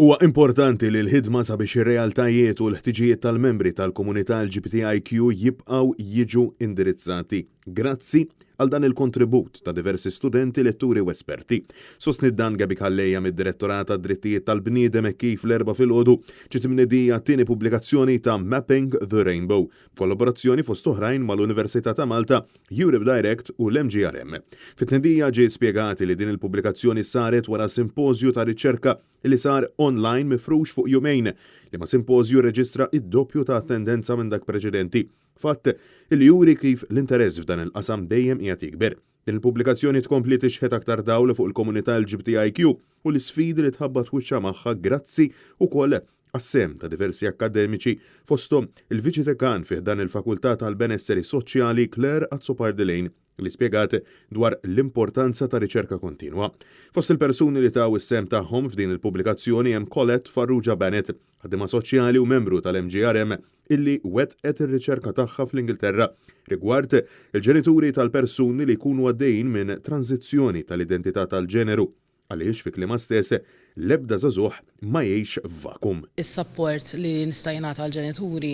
Huwa importanti li l-ħidma sabiex ir-realtajiet u l-ħtiġijiet tal-membri tal-komunità LGBTIQ jibqgħu jiġu indirizzati. Grazzi għal dan il-kontribut ta' diversi studenti, letturi u esperti. Sostnit dan Gabi Kallejja mid-Direttorat tad-Drittijiet tal-Bniedem kif l-4 filgħodu ġiet imnedija tieni pubblikazzjoni ta' Mapping the Rainbow, kollaborazzjoni fost oħrajn mal-Università ta' Malta, Europe Direct u l-MGRM. Fit-tnedija ġiet spjegati li din il-pubblikazzjoni saret wara simpożju ta' riċerka li sar online mifrux fuq jumejn li ma' simpożju reġistra id-doppju ta' attendenza minn dak preċedenti. Fatt li juri kif l-interess f'dan il-qasam dejjem qiegħed jikber. Din il-pubblikazzjoni tkompli tixħed aktar dawl fuq il-komunità LGBTIQ u l-isfidi li tħabbat wiċċha magħha grazzi wkoll għas-sem ta' diversi akkademiċi fosthom il-Viċi Dekan fih dan il-Fakultà tal-Benesseri Soċjali Claire Azzopar-Delejn li spjegat dwar l-importanza ta' riċerka kontinwa. Fost il-persuni li taw is-sem tagħhom f'din il-pubblikazzjoni hemm Colette Farrugia Bennett, ħaddiema soċjali u membru tal-MGRM illi wettqet ir-riċerka tagħha fl-Ingilterra rigward il-ġenituri tal-persuni li jkunu għaddejjin minn tranzizzjoni tal-identità tal-ġeneru għaliex fi klima stess l-ebda żagħżugħ ma jgħix f'vakum. Is-support li nista' jingħata għall-ġenituri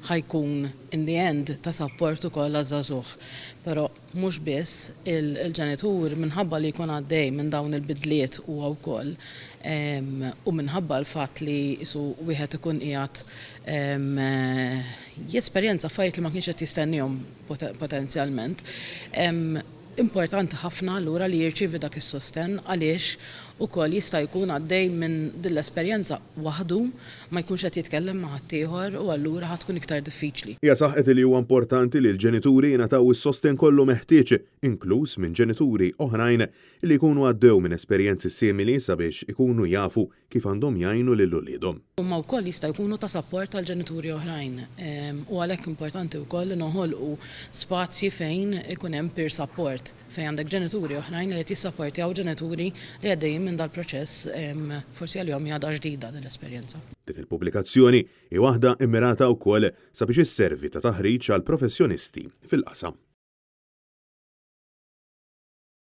ħajkun in the end ta' support ukoll għaż-żagħżugħ. Però mhux biss il-ġenitur minħabba li jkun għaddej minn dawn il-bidliet huwa wkoll u minħabba l-fatt li isu wieħed ikun qiegħed jesperjenza affarijiet li ma kienx qed jistennihom potenzjalment. Importanti ħafna allura li jirċievi dak is-sostenn għaliex ukoll jista' jkun għaddej minn din l-esperjenza waħdu ma jkunx qed jitkellem ma' ħadd ieħor u allura ħadd tkun iktar diffiċli. Hija saħqet li huwa importanti li l-ġenituri jingħataw is-sostenn kollu meħtieġ, inkluż minn ġenituri oħrajn li jkunu għaddew minn esperjenzi simili sabiex ikunu jafu kif għandhom jgħinu lil uliedhom. Huma wkoll jista' jkunu ta' support għal ġenituri oħrajn u għalhekk importanti wkoll li noħolqu spazji fejn ikun hemm peer support fejn għandek ġenituri oħrajn li qed jissapportjaw ġenituri li għaddejjin minn dal-proċess forsi għalihom hija ġdida din l-esperjenza. Din il-pubblikazzjoni hi waħda immirata wkoll sabiex isservi ta' taħriġ għal professjonisti fil-qasam.